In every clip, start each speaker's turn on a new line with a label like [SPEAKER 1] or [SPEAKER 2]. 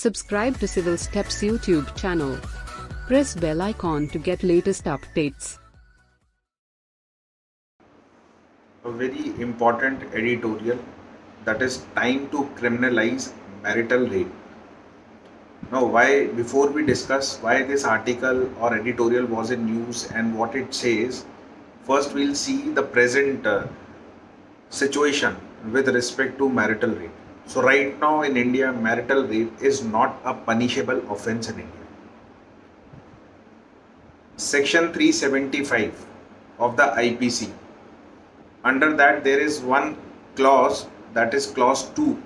[SPEAKER 1] Subscribe to Civil Steps YouTube channel. Press bell icon to get latest updates.
[SPEAKER 2] A very important editorial, that is time to criminalize marital rape. Now, why, before we discuss why this article or editorial was in news and what it says, first we'll see the present situation with respect to marital rape. So right now in India, marital rape is not a punishable offense in India. Section 375 of the IPC, under that there is one clause, that is clause 2,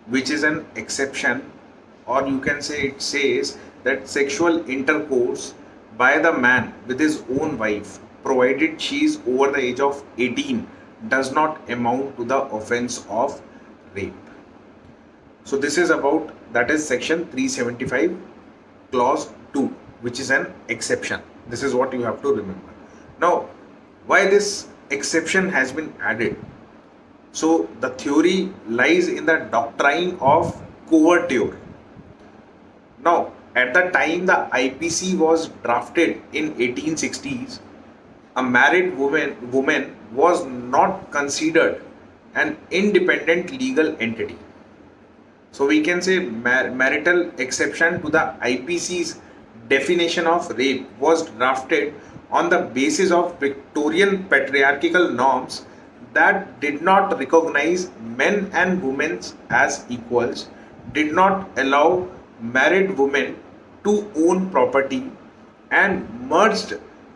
[SPEAKER 2] which is an exception, or you can say it says that sexual intercourse by the man with his own wife, provided she is over the age of 18, does not amount to the offense of rape. So this is about, that is section 375 clause 2, which is an exception. This is what you have to remember. Now, why this exception has been added? So the theory lies in the doctrine of coverture. Now, at the time the IPC was drafted in 1860s, a married woman was not considered an independent legal entity. So we can say marital exception to the IPC's definition of rape was drafted on the basis of Victorian patriarchal norms that did not recognize men and women as equals, did not allow married women to own property, and merged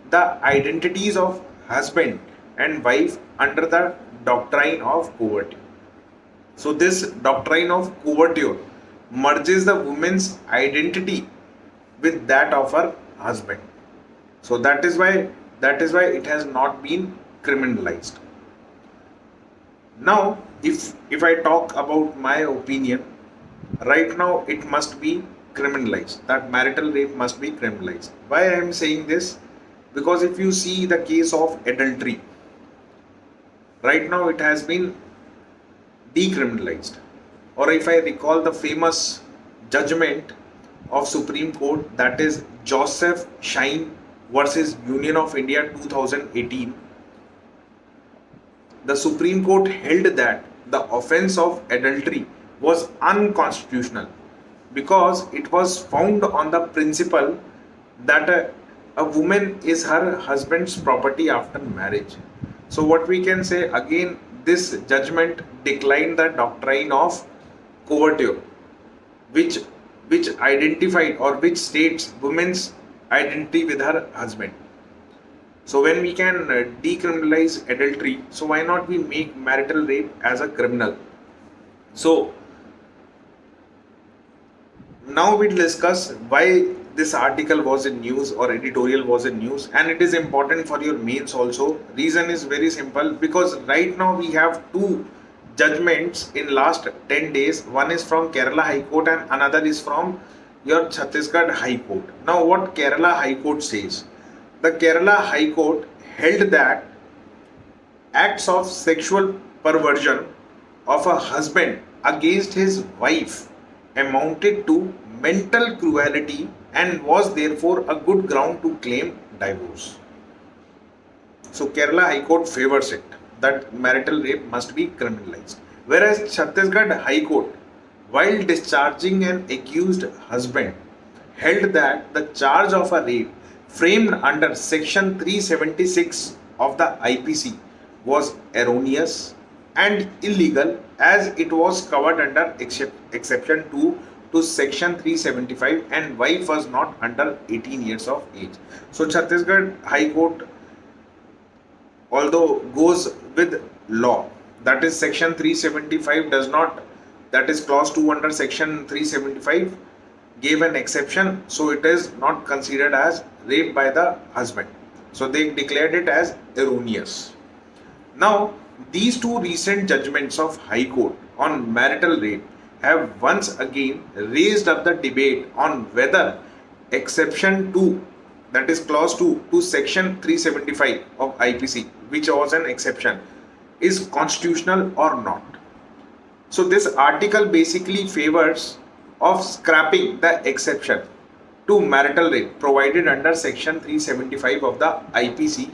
[SPEAKER 2] the identities of husband and wife under the doctrine of coverture. So this doctrine of coverture merges the woman's identity with that of her husband. So that is why it has not been criminalized. Now, if I talk about my opinion, right now it must be criminalized. That marital rape must be criminalized. Why I am saying this? Because if you see the case of adultery, right now it has been decriminalized. Or if I recall the famous judgment of Supreme Court, that is Joseph Shine versus Union of India 2018, the Supreme Court held that the offense of adultery was unconstitutional because it was found on the principle that a woman is her husband's property after marriage. So what we can say again, this judgment declined the doctrine of coverture, which identified or which states women's identity with her husband. So when we can decriminalize adultery, so why not we make marital rape as a criminal? So now we'll discuss why this article was in news or editorial was in news, and it is important for your mains also. Reason is very simple, because right now we have two judgments in last 10 days. One is from Kerala High Court and another is from your Chhattisgarh High Court. Now what Kerala High Court says? The Kerala High Court held that acts of sexual perversion of a husband against his wife amounted to mental cruelty and was therefore a good ground to claim divorce. So Kerala High Court favors it, that marital rape must be criminalized. Whereas Chhattisgarh High Court, while discharging an accused husband, held that the charge of a rape framed under section 376 of the IPC was erroneous and illegal, as it was covered under exception 2 to section 375 and wife was not under 18 years of age. So Chhattisgarh High Court, although goes with law, that is section 375 does not, that is clause 2 under section 375 gave an exception, so it is not considered as rape by the husband. So they declared it as erroneous. Now these two recent judgments of High Court on marital rape have once again raised up the debate on whether exception 2, that is clause 2 to section 375 of IPC, which was an exception, is constitutional or not. So this article basically favors of scrapping the exception to marital rape provided under section 375 of the IPC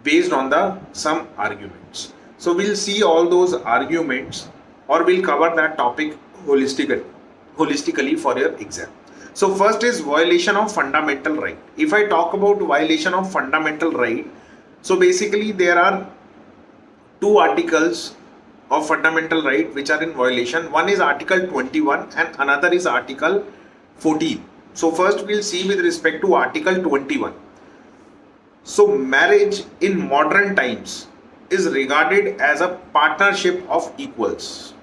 [SPEAKER 2] based on the some arguments. So we'll see all those arguments, or we'll cover that topic holistically for your exam. So first is violation of fundamental right. If I talk about violation of fundamental right, so basically there are two articles of fundamental right which are in violation. One is article 21 and another is article 14. So first we'll see with respect to article 21. So marriage in modern times is regarded as a partnership of equals.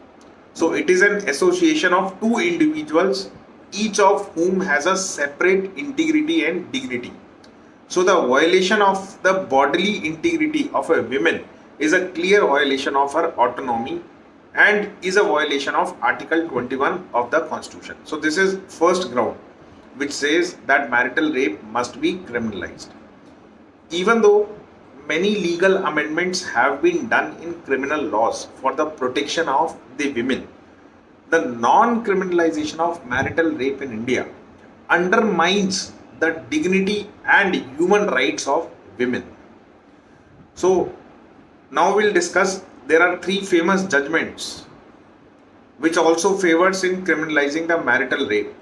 [SPEAKER 2] So it is an association of two individuals, each of whom has a separate integrity and dignity. So the violation of the bodily integrity of a woman is a clear violation of her autonomy and is a violation of article 21 of the Constitution. So this is first ground which says that marital rape must be criminalized. Even though many legal amendments have been done in criminal laws for the protection of the women, the non-criminalization of marital rape in India undermines the dignity and human rights of women. So now we'll discuss, there are three famous judgments which also favors in criminalizing the marital rape,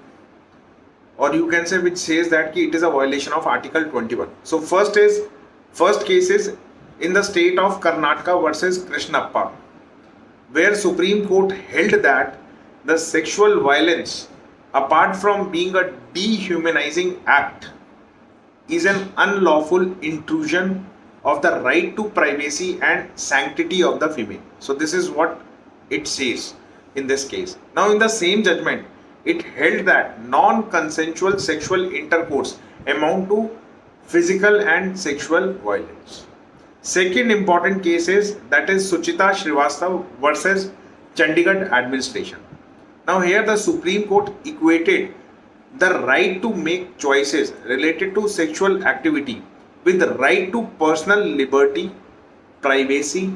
[SPEAKER 2] or you can say which says that it is a violation of article 21. So first case is in the state of Karnataka versus Krishnappa, where Supreme Court held that the sexual violence, apart from being a dehumanizing act, is an unlawful intrusion of the right to privacy and sanctity of the female. So this is what it says in this case. Now in the same judgment, it held that non-consensual sexual intercourse amount to physical and sexual violence. Second important case is that is Suchita Srivastava versus Chandigarh administration. Now here the Supreme Court equated the right to make choices related to sexual activity with the right to personal liberty, privacy,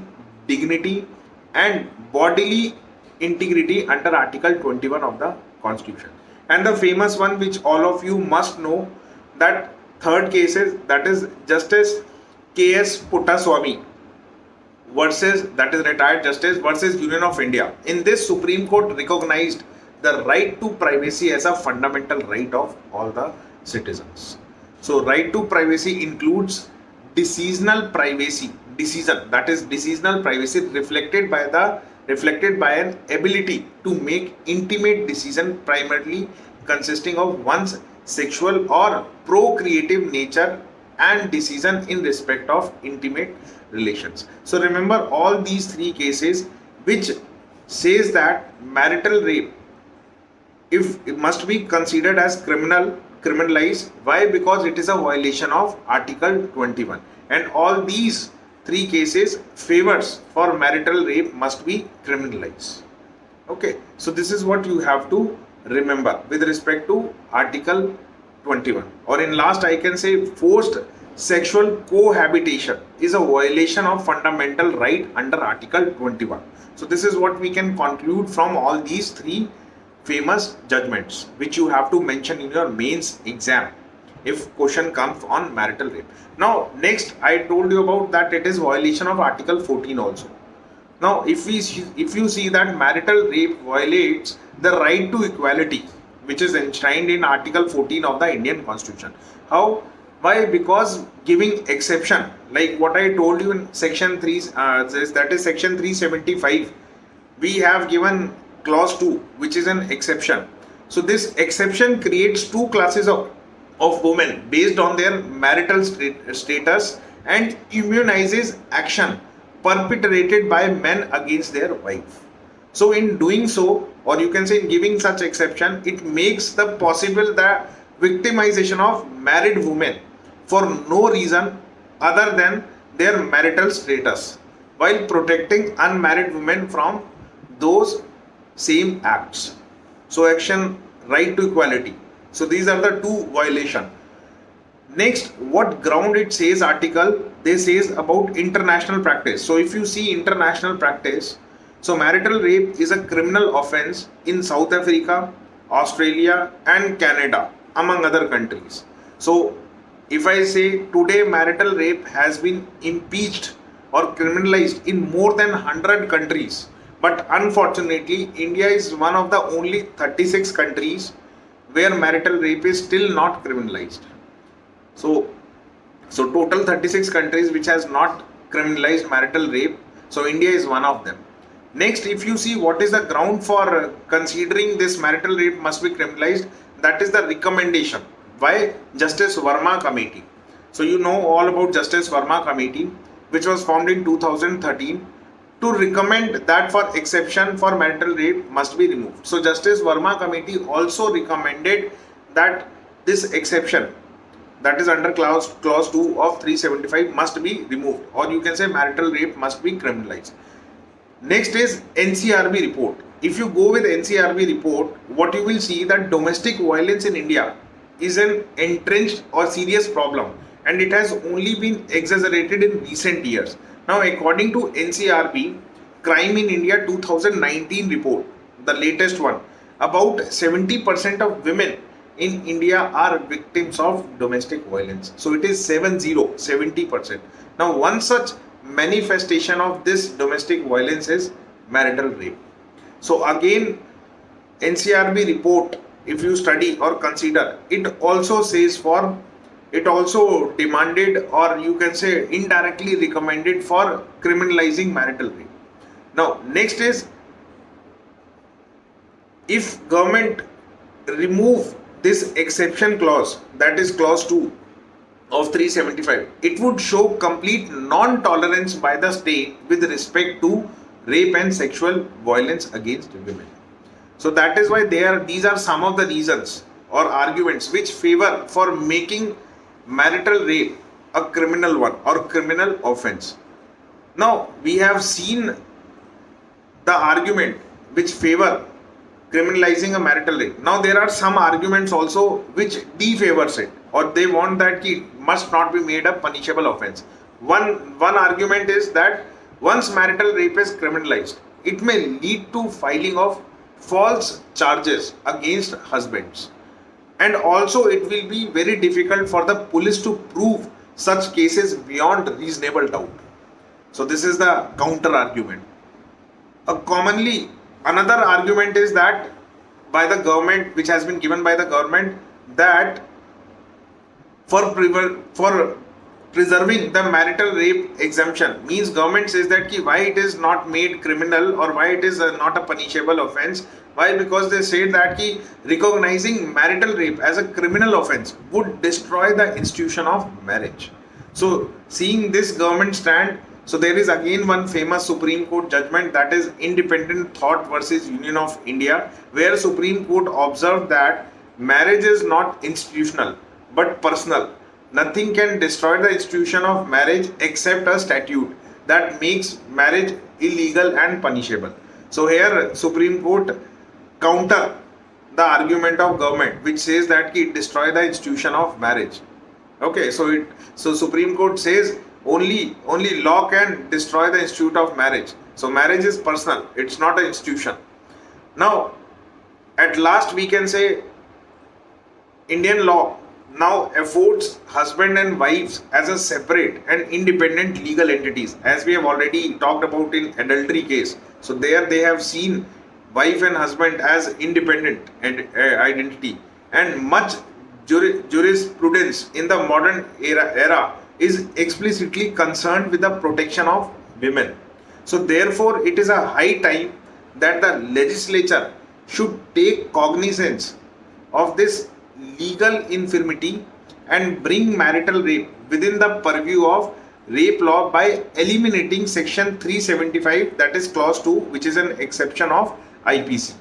[SPEAKER 2] dignity and bodily integrity under Article 21 of the Constitution. And the famous one which all of you must know, that third case is that is Justice K.S. Puttaswamy versus, that is retired justice, versus Union of India. In this, Supreme Court recognized the right to privacy as a fundamental right of all the citizens. So right to privacy includes decisional privacy, decisional privacy reflected by an ability to make intimate decision primarily consisting of one's sexual or procreative nature and decision in respect of intimate relations. So remember all these three cases which says that marital rape, if it must be considered as criminalized. Why? Because it is a violation of Article 21, and all these three cases favors for marital rape must be criminalized. Okay, so this is what you have to remember with respect to Article 21. Or in last I can say forced sexual cohabitation is a violation of fundamental right under Article 21. So this is what we can conclude from all these three famous judgments which you have to mention in your mains exam if question comes on marital rape. Now next I told you about that it is violation of Article 14 also. Now if you see that marital rape violates the right to equality which is enshrined in Article 14 of the Indian Constitution. How? Why? Because giving exception, like what I told you in section 3, that is section 375, we have given clause 2 which is an exception. So this exception creates two classes of women based on their marital status and immunizes action perpetrated by men against their wife. So in doing so, or you can say in giving such exception, it makes the possible the victimization of married women for no reason other than their marital status, while protecting unmarried women from those same acts. So action, right to equality. So these are the two violation. Next, what ground it says article, they says about international practice. So if you see international practice, so marital rape is a criminal offense in South Africa, Australia and Canada, among other countries. So if I say today marital rape has been impeached or criminalized in more than 100 countries, but unfortunately India is one of the only 36 countries where marital rape is still not criminalized. So total 36 countries which has not criminalized marital rape. So India is one of them. Next, if you see what is the ground for considering this marital rape must be criminalized, that is the recommendation by Justice Verma Committee. So you know all about Justice Verma Committee, which was formed in 2013 to recommend that for exception for marital rape must be removed. So Justice Verma Committee also recommended that this exception, that is under clause 2 of 375, must be removed, or you can say marital rape must be criminalized. Next is NCRB report. If you go with NCRB report, what you will see that domestic violence in India is an entrenched or serious problem, and it has only been exaggerated in recent years. Now, according to NCRB Crime in India 2019 report, the latest one, about 70% of women in India are victims of domestic violence. So it is 70%. Now, one such manifestation of this domestic violence is marital rape. So again, NCRB report, if you study or consider, it also says for, it also demanded, or you can say indirectly recommended for criminalizing marital rape. Now next is, if government remove this exception clause, that is clause 2 of 375, it would show complete non-tolerance by the state with respect to rape and sexual violence against women. So that is why these are some of the reasons or arguments which favor for making marital rape a criminal one or criminal offense. Now we have seen the argument which favor criminalizing a marital rape. Now there are some arguments also which defavors it, or they want that it must not be made a punishable offense. One argument is that once marital rape is criminalized, it may lead to filing of false charges against husbands, and also it will be very difficult for the police to prove such cases beyond reasonable doubt. So this is the counter argument. Commonly, another argument is that by the government, which has been given by the government, that for preserving the marital rape exemption, means government says that why it is not made criminal or why it is not a punishable offense. Why? Because they said that recognizing marital rape as a criminal offense would destroy the institution of marriage. So seeing this government stand, so there is again one famous Supreme Court judgment, that is Independent Thought versus Union of India, where Supreme Court observed that marriage is not institutional but personal. Nothing can destroy the institution of marriage except a statute that makes marriage illegal and punishable. So here Supreme Court counter the argument of government which says that it destroy the institution of marriage. Okay, so Supreme Court says only law can destroy the institute of marriage. So marriage is personal, it's not an institution. Now at last we can say Indian law now affords husband and wives as a separate and independent legal entities, as we have already talked about in adultery case. So there they have seen wife and husband as independent identity, and much jurisprudence in the modern era is explicitly concerned with the protection of women. So therefore it is a high time that the legislature should take cognizance of this legal infirmity and bring marital rape within the purview of rape law by eliminating section 375, that is clause 2, which is an exception of IPC.